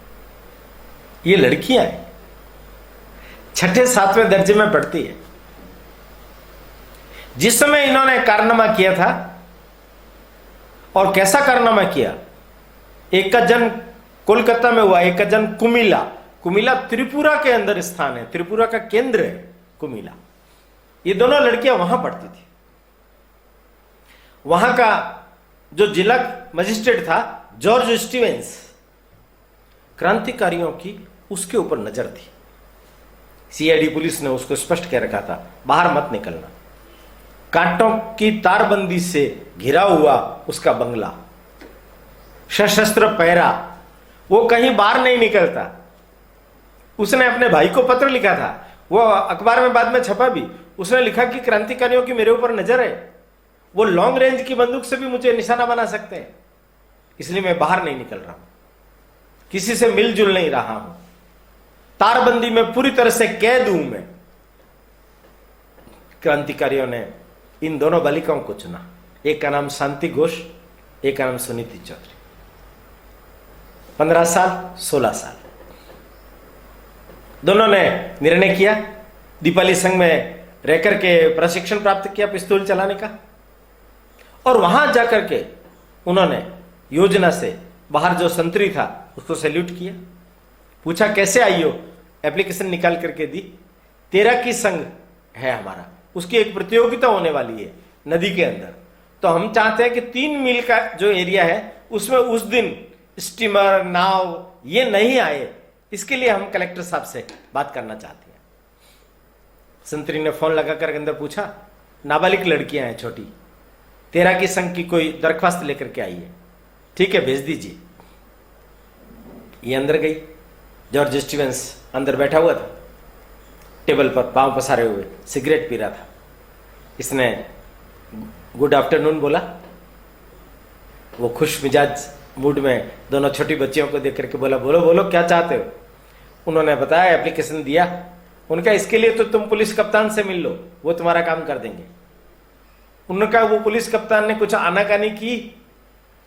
ये लड़कियां हैं, 6-7वें दर्जे में पढ़ती है। जिस समय इन्होंने कारनामा किया था, और कैसा कारनामा किया, एक का जन्म कोलकाता में हुआ, एक का जन्म कुमिला। कुमिला त्रिपुरा के अंदर स्थान है, त्रिपुरा का केंद्र है कुमिला। ये दोनों लड़कियां वहां पढ़ती थी। वहां का जो जिला मजिस्ट्रेट था जॉर्ज स्टीवेंस, क्रांतिकारियों की उसके ऊपर नजर थी। सीआईडी पुलिस ने उसको स्पष्ट कह रखा था, बाहर मत निकलना। कांटों की तारबंदी से घिरा हुआ उसका बंगला, सशस्त्र पहरा, वो कहीं बाहर नहीं निकलता। उसने अपने भाई को पत्र लिखा था, वो अखबार में बाद में छपा भी। उसने लिखा कि क्रांतिकारियों की मेरे ऊपर नजर है, वो लॉन्ग रेंज की बंदूक से भी मुझे निशाना बना सकते हैं, इसलिए मैं बाहर नहीं निकल रहा हूं, किसी से मिलजुल नहीं रहा हूं, तारबंदी में पूरी तरह से कैद हूं मैं। क्रांतिकारियों ने इन दोनों बालिकाओं को चुना, एक का नाम शांति घोष, एक का नाम सुनीति चौधरी। 15 साल 16 साल दोनों ने निर्णय किया। दीपाली संघ में रहकर के प्रशिक्षण प्राप्त किया पिस्तौल चलाने का, और वहां जाकर के उन्होंने योजना से बाहर जो संतरी था उसको सैल्यूट किया। पूछा कैसे आई हो, एप्लीकेशन निकाल करके दी। 13 की संघ है हमारा, उसकी एक प्रतियोगिता होने वाली है नदी के अंदर, तो हम चाहते हैं कि 3 मील का जो एरिया है उसमें उस दिन स्टीमर, नाव ये नहीं आए। इसके लिए हम कलेक्टर साहब से बात करना चाहते हैं। संतरी ने फोन लगाकर अंदर पूछा, नाबालिग लड़कियां हैं छोटी, 13 की संघ की कोई दरख्वास्त लेकर के आई है। ठीक है, भेज दीजिए। ये अंदर गई। जॉर्ज स्टीवेंस अंदर बैठा हुआ था, टेबल पर पांव पसारे हुए सिगरेट पी रहा था। इसने गुड आफ्टरनून बोला। वो खुश मिजाज मूड में दोनों छोटी बच्चियों को देख करके बोला, बोलो बोलो क्या चाहते हो। उन्होंने बताया, एप्लीकेशन दिया। उनका इसके लिए तो तुम पुलिस कप्तान से मिल लो, वो तुम्हारा काम कर देंगे। उनका वो पुलिस कप्तान ने कुछ आनाकानी की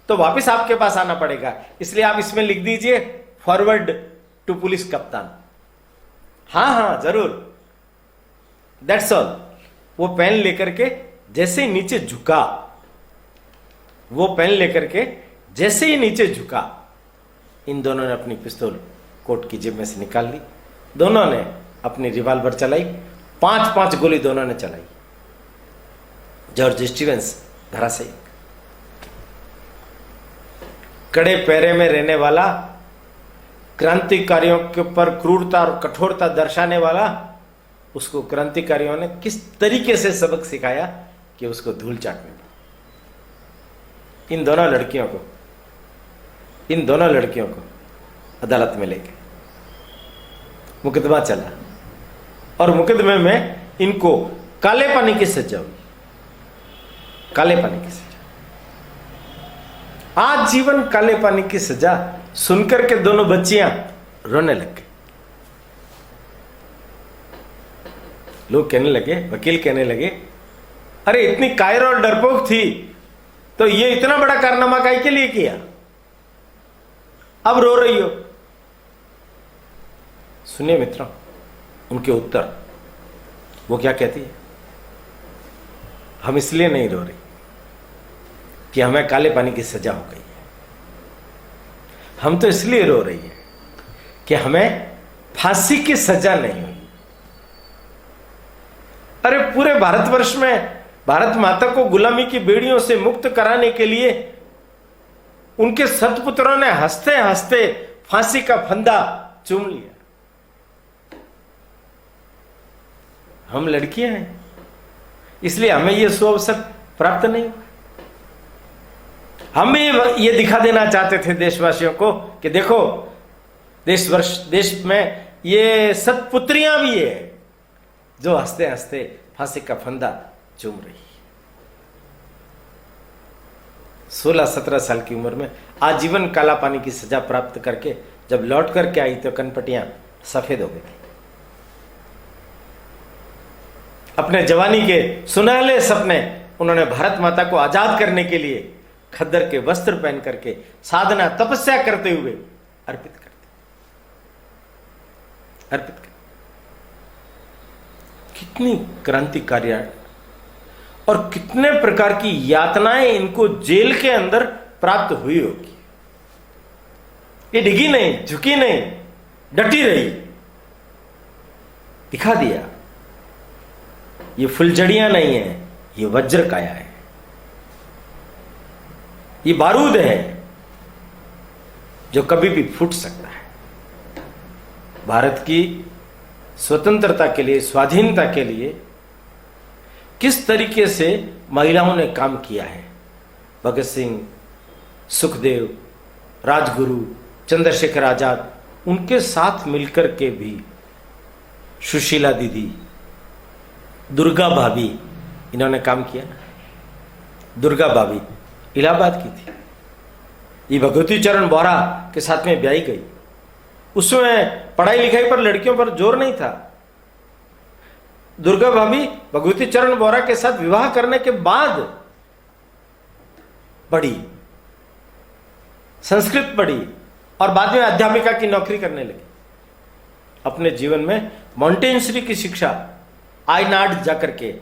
तो वापस आपके पास आना पड़ेगा, इसलिए आप इसमें लिख दीजिए फॉरवर्ड टू पुलिस कप्तान। हाँ हाँ जरूर, दैट्स ऑल। वो पेन लेकर के जैसे ही नीचे झुका, वो पेन लेकर के जैसे ही नीचे झुका, इन दोनों ने अपनी पिस्तौल कोट की जेब में से निकाल ली। दोनों ने अपनी रिवॉल्वर चलाई, 5-5 गोली दोनों ने चलाई। जॉर्ज स्टीवेंस धराशायी। कड़े पैरे में रहने वाला, क्रांतिकारियों के ऊपर क्रूरता और कठोरता दर्शाने वाला, उसको क्रांतिकारियों ने किस तरीके से सबक सिखाया कि उसको धूल चाटने पड़ा। इन दोनों लड़कियों को अदालत में ले गए। मुकदमा चला और मुकदमे में इनको काले पानी की सजा हुई। काले पानी की सजा, आजीवन काले पानी की सजा सुनकर के दोनों बच्चियां रोने लग गई। लोग कहने लगे, वकील कहने लगे, अरे इतनी कायर और डरपोक थी तो ये इतना बड़ा कारनामा काहे के लिए किया, अब रो रही हो। सुनिए मित्रों, उनके उत्तर। वो क्या कहती है, हम इसलिए नहीं रो रही कि हमें काले पानी की सजा हो गई है, हम तो इसलिए रो रही है कि हमें फांसी की सजा नहीं हुई। अरे पूरे भारतवर्ष में भारत माता को गुलामी की बेड़ियों से मुक्त कराने के लिए उनके सतपुत्रों ने हंसते हंसते फांसी का फंदा चूम लिया। हम लड़कियां हैं, इसलिए हमें यह सुअवसर प्राप्त नहीं हुआ। हम भी ये दिखा देना चाहते थे देशवासियों को कि देखो, देश में ये सतपुत्रियां भी है जो हंसते हंसते फांसी का फंदा चूम रही है। 16-17 साल की उम्र में आजीवन काला पानी की सजा प्राप्त करके जब लौट करके आई तो कनपटियां सफेद हो गई। अपने जवानी के सुनहले सपने उन्होंने भारत माता को आजाद करने के लिए खद्दर के वस्त्र पहन करके साधना तपस्या करते हुए अर्पित करते। कितनी क्रांतिकारी और कितने प्रकार की यातनाएं इनको जेल के अंदर प्राप्त हुई होगी। ये डिगी नहीं, झुकी नहीं, डटी रही, दिखा दिया ये फुलझड़ियां नहीं है, ये वज्र काया है, ये बारूद है जो कभी भी फूट सकता है। भारत की स्वतंत्रता के लिए, स्वाधीनता के लिए किस तरीके से महिलाओं ने काम किया है। भगत सिंह, सुखदेव, राजगुरु, चंद्रशेखर आजाद, उनके साथ मिलकर के भी सुशीला दीदी, दुर्गा भाभी, इन्होंने काम किया। दुर्गा भाभी इलाहाबाद की थी, ये भगवती चरण बोहरा के साथ में ब्याही गई। उसमें पढ़ाई लिखाई पर लड़कियों पर जोर नहीं था। दुर्गा भाभी भगवती चरण बोहरा के साथ विवाह करने के बाद पढ़ी, संस्कृत पढ़ी और बाद में अध्यापिका की नौकरी करने लगी। अपने जीवन में मॉन्टेसरी की शिक्षा आयनाड जाकर के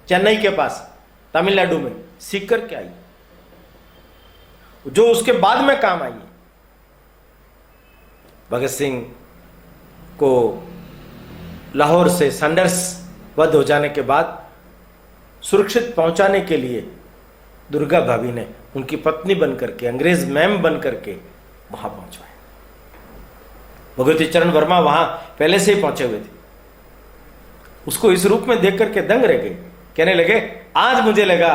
चेन्नई के पास तमिलनाडु में सीख करके आई, जो उसके बाद में काम आई। भगत सिंह को लाहौर से सैंडर्स वध हो जाने के बाद सुरक्षित पहुंचाने के लिए दुर्गा भाभी ने उनकी पत्नी बन करके, अंग्रेज मैम बन करके वहां पहुंचवाया। भगवती चरण वर्मा वहां पहले से ही पहुंचे हुए थे। उसको इस रूप में देख करके दंग रह गए, कहने लगे आज मुझे लगा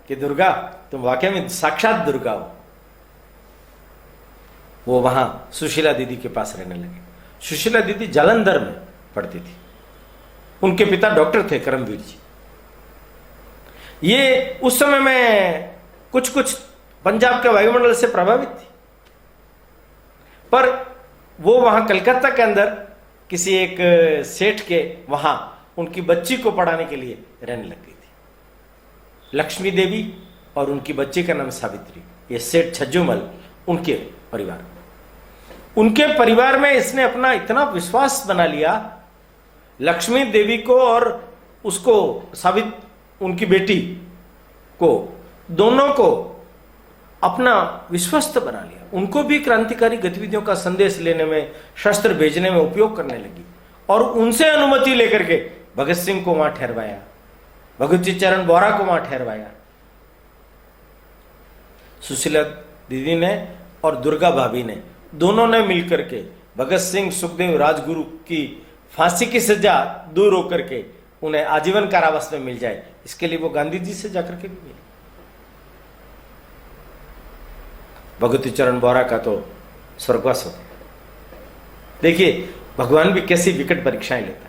कि दुर्गा तुम वाकई में साक्षात दुर्गा हो। वो वहां सुशीला दीदी के पास रहने लगे। सुशीला दीदी जालंधर में पढ़ती थी। उनके पिता डॉक्टर थे, करमवीर जी। ये उस समय में कुछ कुछ पंजाब के वायुमंडल से प्रभावित थी, पर वो वहां कलकत्ता के अंदर किसी एक सेठ के वहां उनकी बच्ची को पढ़ाने के लिए रहने लग गई थी। लक्ष्मी देवी और उनकी बच्ची का नाम सावित्री। ये सेठ छज्जूमल उनके परिवार में इसने अपना इतना विश्वास बना लिया, लक्ष्मी देवी को और उसको उनकी बेटी को, दोनों को अपना विश्वस्त बना लिया। उनको भी क्रांतिकारी गतिविधियों का संदेश लेने में, शस्त्र भेजने में उपयोग करने लगी और उनसे अनुमति लेकर के भगत सिंह को वहां ठहरवाया, भगवती चरण बोहरा को वहां ठहरवाया। सुशीला दीदी ने और दुर्गा भाभी ने, दोनों ने मिलकर के भगत सिंह, सुखदेव, राजगुरु की फांसी की सजा दूर होकर के उन्हें आजीवन कारावास में मिल जाए, इसके लिए वो गांधी जी से जाकर के भी मिले। भगवती चरण बोहरा का तो स्वर्गवास हो गया। देखिए भगवान भी कैसी विकट परीक्षाएं लेता है।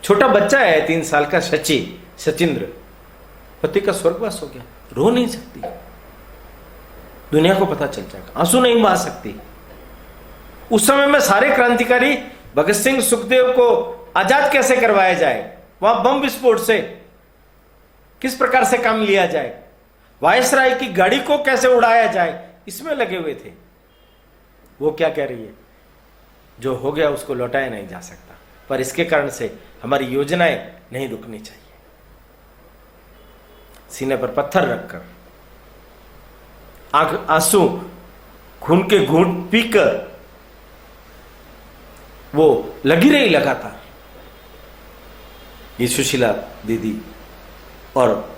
छोटा बच्चा है 3 साल का सचिंद्र, पति का स्वर्गवास हो गया, रो नहीं सकती, दुनिया को पता चल जाएगा, आंसू नहीं बहा सकती। उस समय में सारे क्रांतिकारी भगत सिंह, सुखदेव को आजाद कैसे करवाया जाए, वहां बम विस्फोट से किस प्रकार से काम लिया जाए, वायसराय की गाड़ी को कैसे उड़ाया जाए, इसमें लगे हुए थे। वो क्या कह रही है, जो हो गया उसको लौटाया नहीं जा सकता, पर इसके कारण से हमारी योजनाएं नहीं रुकनी चाहिए। सीने पर पत्थर रखकर, आंसू, खून के घूंट पीकर वो लगी रही लगातार। ये सुशीला दीदी और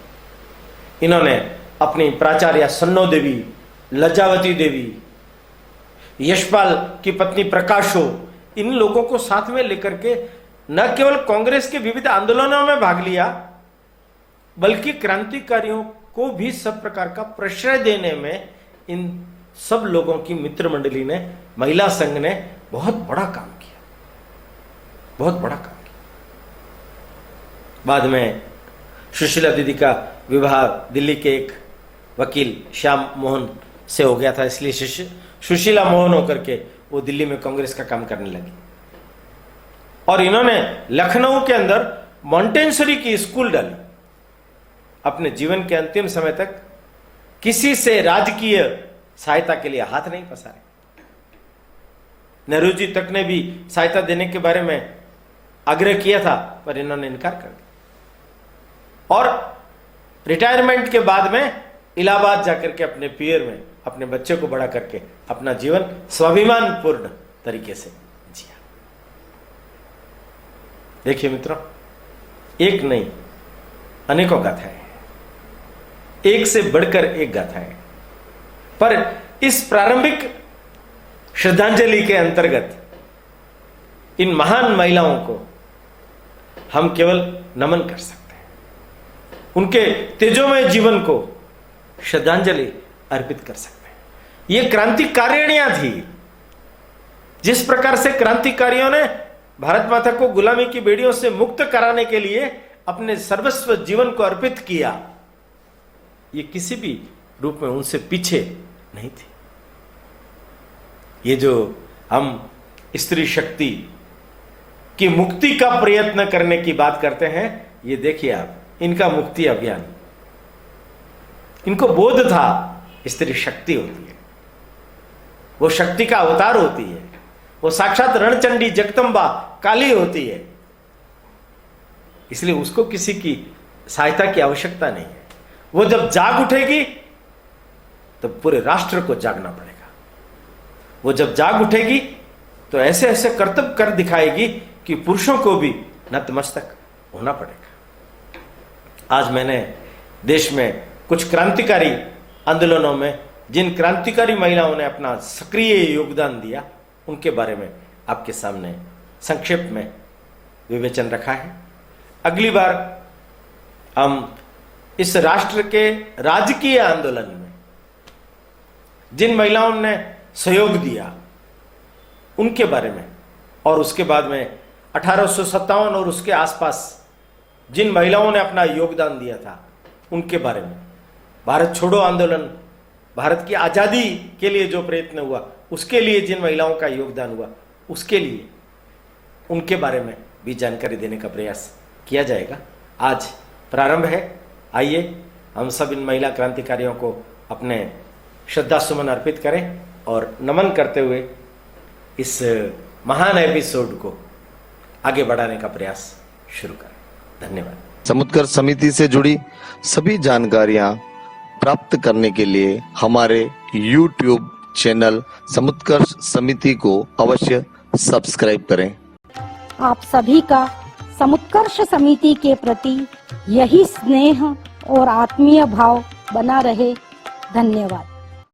इन्होंने अपनी प्राचार्य सन्नो देवी, लज्जावती देवी, यशपाल की पत्नी प्रकाशो, इन लोगों को साथ में लेकर के न केवल कांग्रेस के विविध आंदोलनों में भाग लिया, बल्कि क्रांतिकारियों को भी सब प्रकार का प्रश्रय देने में इन सब लोगों की मित्र मंडली ने, महिला संघ ने बहुत बड़ा काम किया, बहुत बड़ा काम किया। बाद में सुशीला दीदी का विवाह दिल्ली के एक वकील श्याम मोहन से हो गया था, इसलिए सुशीला मोहन होकर के वो दिल्ली में कांग्रेस का काम करने लगी। और इन्होंने लखनऊ के अंदर मॉन्टेसरी की स्कूल डाली। अपने जीवन के अंतिम समय तक किसी से राजकीय सहायता के लिए हाथ नहीं पसारे। नेहरू जी तक ने भी सहायता देने के बारे में आग्रह किया था, पर इन्होंने इनकार कर दिया। और रिटायरमेंट के बाद में इलाहाबाद जाकर के अपने पियर में अपने बच्चे को बड़ा करके अपना जीवन स्वाभिमान पूर्ण तरीके से जिया। देखिए मित्रों, एक नहीं अनेकों गाथाएं, एक से बढ़कर एक गाथाएं, पर इस प्रारंभिक श्रद्धांजलि के अंतर्गत इन महान महिलाओं को हम केवल नमन कर सकते हैं, उनके तेजोमय जीवन को श्रद्धांजलि अर्पित कर सकते हैं। ये क्रांतिकारिणियां थी। जिस प्रकार से क्रांतिकारियों ने भारत माता को गुलामी की बेड़ियों से मुक्त कराने के लिए अपने सर्वस्व जीवन को अर्पित किया, ये किसी भी रूप में उनसे पीछे नहीं थी। ये जो हम स्त्री शक्ति की मुक्ति का प्रयत्न करने की बात करते हैं, ये देखिए आप, इनका मुक्ति अभियान, इनको बोध था स्त्री शक्ति होती है, वो शक्ति का अवतार होती है, वो साक्षात रणचंडी जगदंबा काली होती है, इसलिए उसको किसी की सहायता की आवश्यकता नहीं है। वो जब जाग उठेगी तो पूरे राष्ट्र को जागना पड़ेगा। वो जब जाग उठेगी तो ऐसे ऐसे कर्तव्य कर दिखाएगी कि पुरुषों को भी नतमस्तक होना पड़ेगा। आज मैंने देश में कुछ क्रांतिकारी आंदोलनों में जिन क्रांतिकारी महिलाओं ने अपना सक्रिय योगदान दिया, उनके बारे में आपके सामने संक्षेप में विवेचन रखा है। अगली बार हम इस राष्ट्र के राजकीय आंदोलन में जिन महिलाओं ने सहयोग दिया उनके बारे में, और उसके बाद में 1857 और उसके आसपास जिन महिलाओं ने अपना योगदान दिया था उनके बारे में, भारत छोड़ो आंदोलन, भारत की आज़ादी के लिए जो प्रयत्न हुआ उसके लिए जिन महिलाओं का योगदान हुआ उसके लिए, उनके बारे में भी जानकारी देने का प्रयास किया जाएगा। आज प्रारंभ है। आइए हम सब इन महिला क्रांतिकारियों को अपने श्रद्धा सुमन अर्पित करें और नमन करते हुए इस महान एपिसोड को आगे बढ़ाने का प्रयास शुरू करें। धन्यवाद। समुद्रकर समिति से जुड़ी सभी जानकारियां प्राप्त करने के लिए हमारे YouTube चैनल समुद्रकर समिति को अवश्य सब्सक्राइब करें। आप सभी का समुत्कर्ष समिति के प्रति यही स्नेह और आत्मीय भाव बना रहे। धन्यवाद।